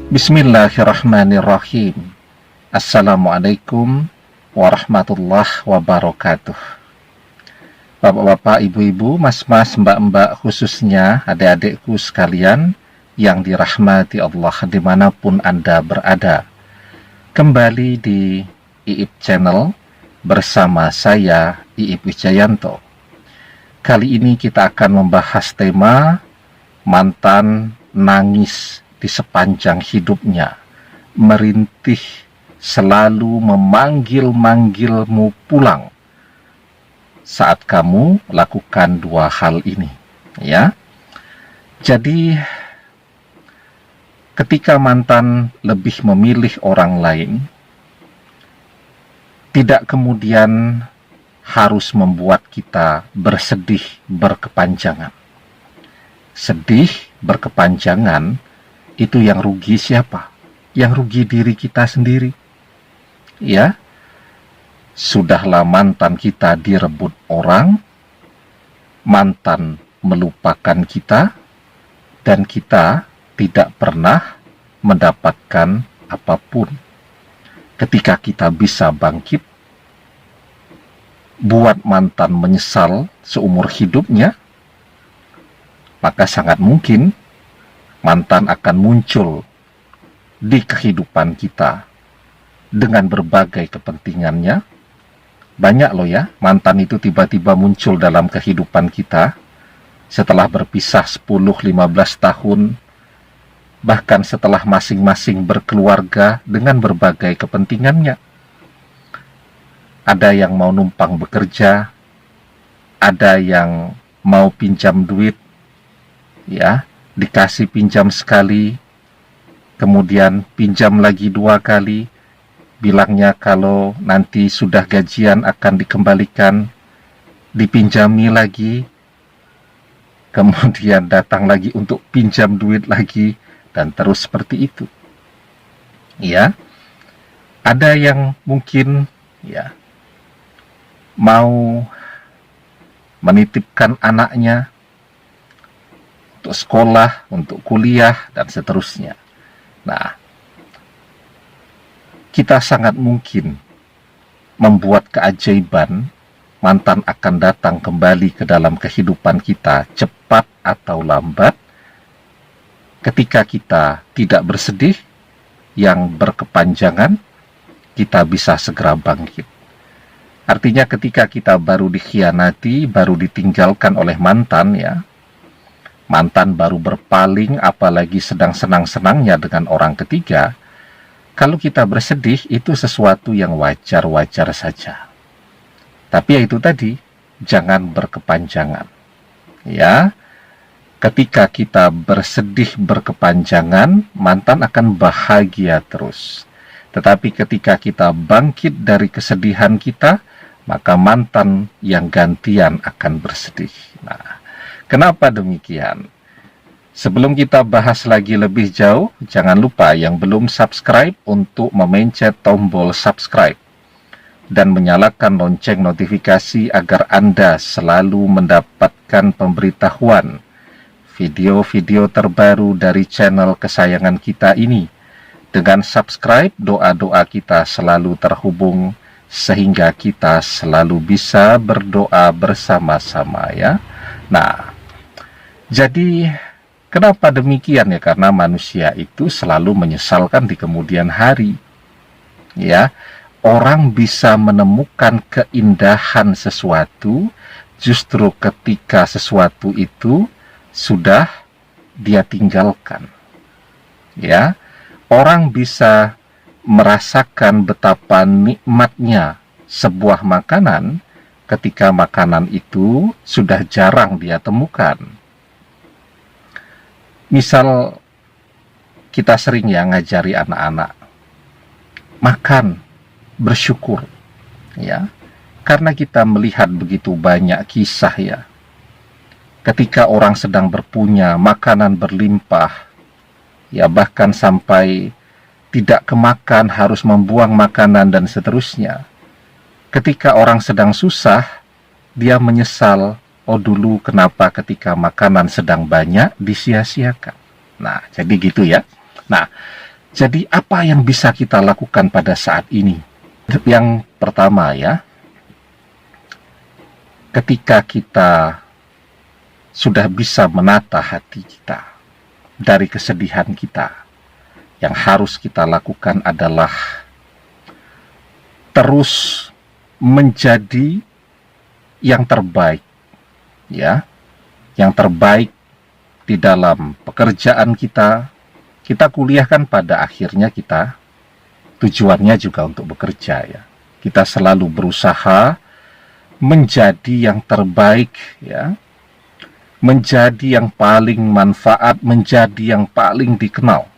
Bismillahirrahmanirrahim. Assalamualaikum warahmatullahi wabarakatuh. Bapak-bapak, ibu-ibu, mas-mas, mbak-mbak, khususnya adik-adikku sekalian yang dirahmati Allah dimanapun Anda berada. Kembali di IIP Channel bersama saya, IIP Wijayanto. Kali ini kita akan membahas tema mantan nangis di sepanjang hidupnya, merintih selalu memanggil-manggilmu pulang saat kamu lakukan dua hal ini, ya. Jadi ketika mantan lebih memilih orang lain, tidak kemudian harus membuat kita bersedih berkepanjangan. Sedih berkepanjangan itu yang rugi siapa? Yang rugi diri kita sendiri. Ya, sudahlah mantan kita direbut orang, mantan melupakan kita, dan kita tidak pernah mendapatkan apapun. Ketika kita bisa bangkit, buat mantan menyesal seumur hidupnya, maka sangat mungkin mantan akan muncul di kehidupan kita dengan berbagai kepentingannya. Banyak loh ya, mantan itu tiba-tiba muncul dalam kehidupan kita setelah berpisah 10-15 tahun, bahkan setelah masing-masing berkeluarga dengan berbagai kepentingannya. Ada yang mau numpang bekerja, ada yang mau pinjam duit, ya, dikasih pinjam sekali, kemudian pinjam lagi 2 kali, bilangnya kalau nanti sudah gajian akan dikembalikan, dipinjami lagi, kemudian datang lagi untuk pinjam duit lagi, dan terus seperti itu. Ya, ada yang mungkin ya mau menitipkan anaknya untuk sekolah, untuk kuliah, dan seterusnya. Nah, kita sangat mungkin membuat keajaiban, mantan akan datang kembali ke dalam kehidupan kita cepat atau lambat. Ketika kita tidak bersedih yang berkepanjangan, kita bisa segera bangkit. Artinya ketika kita baru dikhianati, baru ditinggalkan oleh mantan, ya, mantan baru berpaling, apalagi sedang senang-senangnya dengan orang ketiga, kalau kita bersedih itu sesuatu yang wajar-wajar saja. Tapi ya itu tadi, jangan berkepanjangan. Ya, ketika kita bersedih berkepanjangan, mantan akan bahagia terus. Tetapi ketika kita bangkit dari kesedihan kita, maka mantan yang gantian akan bersedih. Nah, kenapa demikian? Sebelum kita bahas lagi lebih jauh, jangan lupa yang belum subscribe untuk memencet tombol subscribe dan menyalakan lonceng notifikasi agar Anda selalu mendapatkan pemberitahuan video-video terbaru dari channel kesayangan kita ini. Dengan subscribe, doa-doa kita selalu terhubung sehingga kita selalu bisa berdoa bersama-sama, ya. Nah, jadi kenapa demikian ya? Karena manusia itu selalu menyesalkan di kemudian hari. Ya, orang bisa menemukan keindahan sesuatu justru ketika sesuatu itu sudah dia tinggalkan. Ya, orang bisa merasakan betapa nikmatnya sebuah makanan ketika makanan itu sudah jarang dia temukan. Misal kita sering ya ngajari anak-anak makan, bersyukur, ya, karena kita melihat begitu banyak kisah ya. Ketika orang sedang berpunya, makanan berlimpah, ya bahkan sampai tidak kemakan, harus membuang makanan dan seterusnya. Ketika orang sedang susah, dia menyesal, oh dulu kenapa ketika makanan sedang banyak disia-siakan. Nah, jadi gitu ya. Nah, Jadi apa yang bisa kita lakukan pada saat ini? Yang pertama ya, ketika kita sudah bisa menata hati kita dari kesedihan kita, yang harus kita lakukan adalah terus menjadi yang terbaik, ya, yang terbaik di dalam pekerjaan kita. Kita kuliah kan pada akhirnya kita tujuannya juga untuk bekerja ya. Kita selalu berusaha menjadi yang terbaik ya. Menjadi yang paling manfaat, menjadi yang paling dikenal.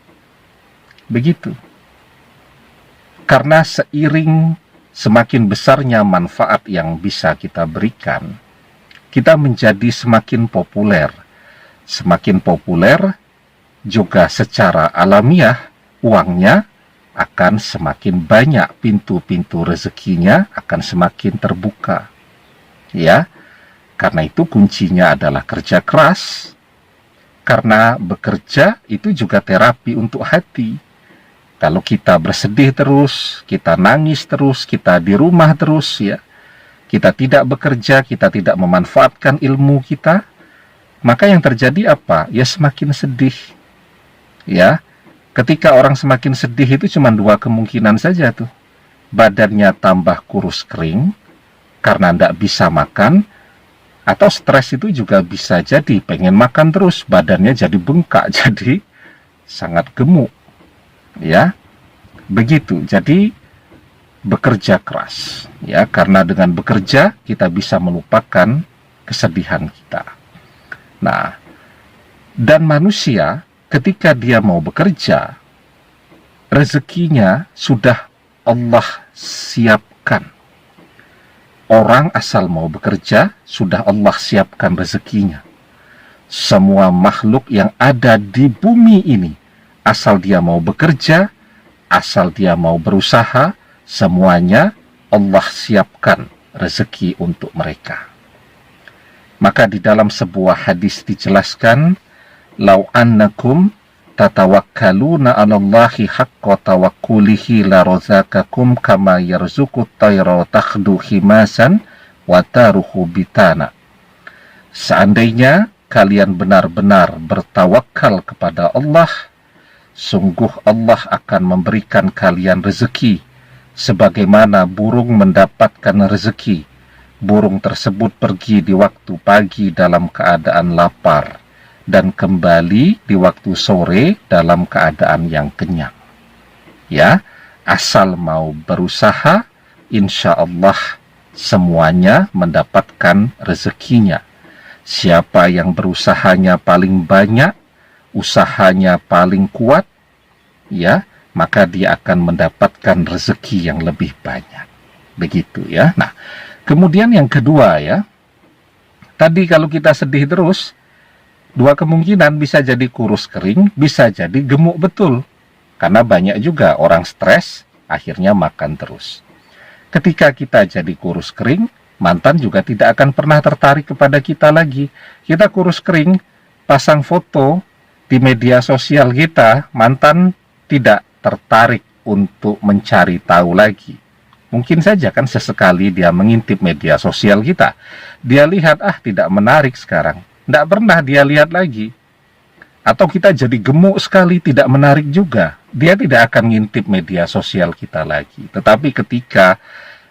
Begitu. Karena seiring semakin besarnya manfaat yang bisa kita berikan, kita menjadi semakin populer. Semakin populer, juga secara alamiah uangnya akan semakin banyak, pintu-pintu rezekinya akan semakin terbuka. Ya, karena itu kuncinya adalah kerja keras. Karena bekerja itu juga terapi untuk hati. Kalau kita bersedih terus, kita nangis terus, kita di rumah terus ya, kita tidak bekerja, kita tidak memanfaatkan ilmu kita, maka yang terjadi apa? Ya semakin sedih. Ya, ketika orang semakin sedih itu cuma dua kemungkinan saja tuh. Badannya tambah kurus kering karena tidak bisa makan, atau stres itu juga bisa jadi pengen makan terus, badannya jadi bengkak, jadi sangat gemuk. Ya, begitu. Jadi bekerja keras, ya, karena dengan bekerja kita bisa melupakan kesedihan kita. Nah, dan manusia ketika dia mau bekerja, rezekinya sudah Allah siapkan. Orang asal mau bekerja, sudah Allah siapkan rezekinya. Semua makhluk yang ada di bumi ini, asal dia mau bekerja, asal dia mau berusaha, semuanya Allah siapkan rezeki untuk mereka. Maka di dalam sebuah hadis dijelaskan, "Lau annakum tatawakkaluna 'alallahi haqqa tawakkulihi la razaqakum kama yarzuqut tayra takhdu khimasan wa taruhu bitana." Seandainya kalian benar-benar bertawakal kepada Allah, sungguh Allah akan memberikan kalian rezeki sebagaimana burung mendapatkan rezeki. Burung tersebut pergi di waktu pagi dalam keadaan lapar dan kembali di waktu sore dalam keadaan yang kenyang. Ya, asal mau berusaha, insya Allah semuanya mendapatkan rezekinya. Siapa yang berusahanya paling banyak, usahanya paling kuat, ya, maka dia akan mendapatkan rezeki yang lebih banyak. Begitu ya. Nah, kemudian yang kedua ya, tadi kalau kita sedih terus, dua kemungkinan, bisa jadi kurus kering, bisa jadi gemuk betul. Karena banyak juga orang stres, akhirnya makan terus. Ketika kita jadi kurus kering, mantan juga tidak akan pernah tertarik kepada kita lagi. Kita kurus kering, pasang foto di media sosial kita, mantan tidak tertarik untuk mencari tahu lagi. Mungkin saja kan sesekali dia mengintip media sosial kita. Dia lihat, tidak menarik sekarang. Tidak pernah dia lihat lagi. Atau kita jadi gemuk sekali, tidak menarik juga. Dia tidak akan ngintip media sosial kita lagi. Tetapi ketika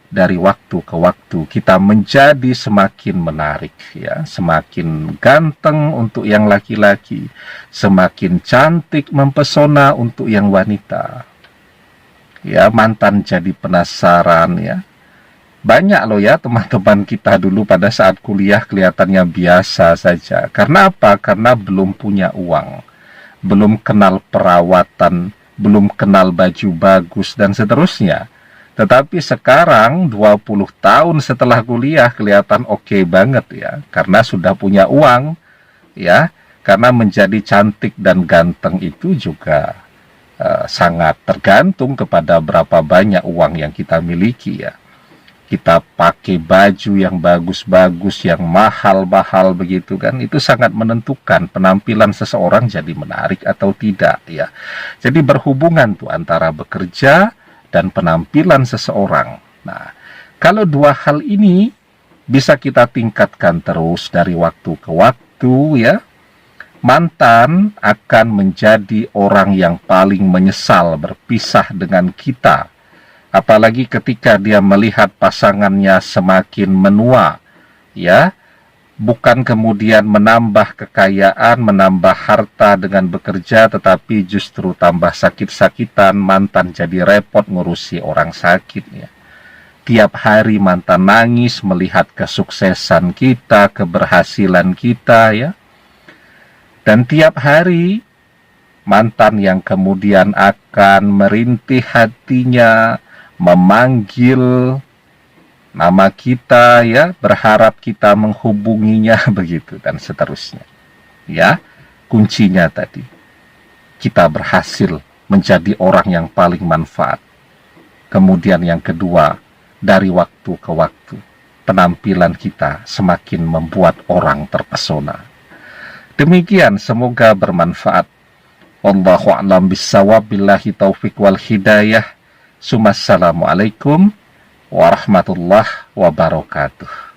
dari waktu ke waktu kita menjadi semakin menarik, ya, semakin ganteng untuk yang laki-laki, semakin cantik mempesona untuk yang wanita. Ya, mantan jadi penasaran ya. Banyak loh ya teman-teman kita dulu pada saat kuliah kelihatannya biasa saja. Karena apa? Karena belum punya uang, belum kenal perawatan, belum kenal baju bagus dan seterusnya. Tetapi sekarang 20 tahun setelah kuliah kelihatan oke banget ya. Karena sudah punya uang ya. Karena menjadi cantik dan ganteng itu juga sangat tergantung kepada berapa banyak uang yang kita miliki ya. kita pakai baju yang bagus-bagus, yang mahal-mahal begitu kan, itu sangat menentukan penampilan seseorang jadi menarik atau tidak ya. Jadi berhubungan tuh antara bekerja dan penampilan seseorang. Nah, kalau dua hal ini bisa kita tingkatkan terus dari waktu ke waktu ya, mantan akan menjadi orang yang paling menyesal berpisah dengan kita. Apalagi ketika dia melihat pasangannya semakin menua, ya, bukan kemudian menambah kekayaan, menambah harta dengan bekerja, tetapi justru tambah sakit-sakitan, mantan jadi repot ngurusi orang sakit, ya. Tiap hari mantan nangis melihat kesuksesan kita, keberhasilan kita, ya. Dan tiap hari mantan yang kemudian akan merintih hatinya, memanggil nama kita ya, berharap kita menghubunginya begitu dan seterusnya. Ya, kuncinya tadi kita berhasil menjadi orang yang paling manfaat. Kemudian yang kedua, dari waktu ke waktu penampilan kita semakin membuat orang terpesona. Demikian, semoga bermanfaat. Wallahu a'lam bissawab, billahi taufiq wal hidayah. Assalamualaikum warahmatullahi wabarakatuh.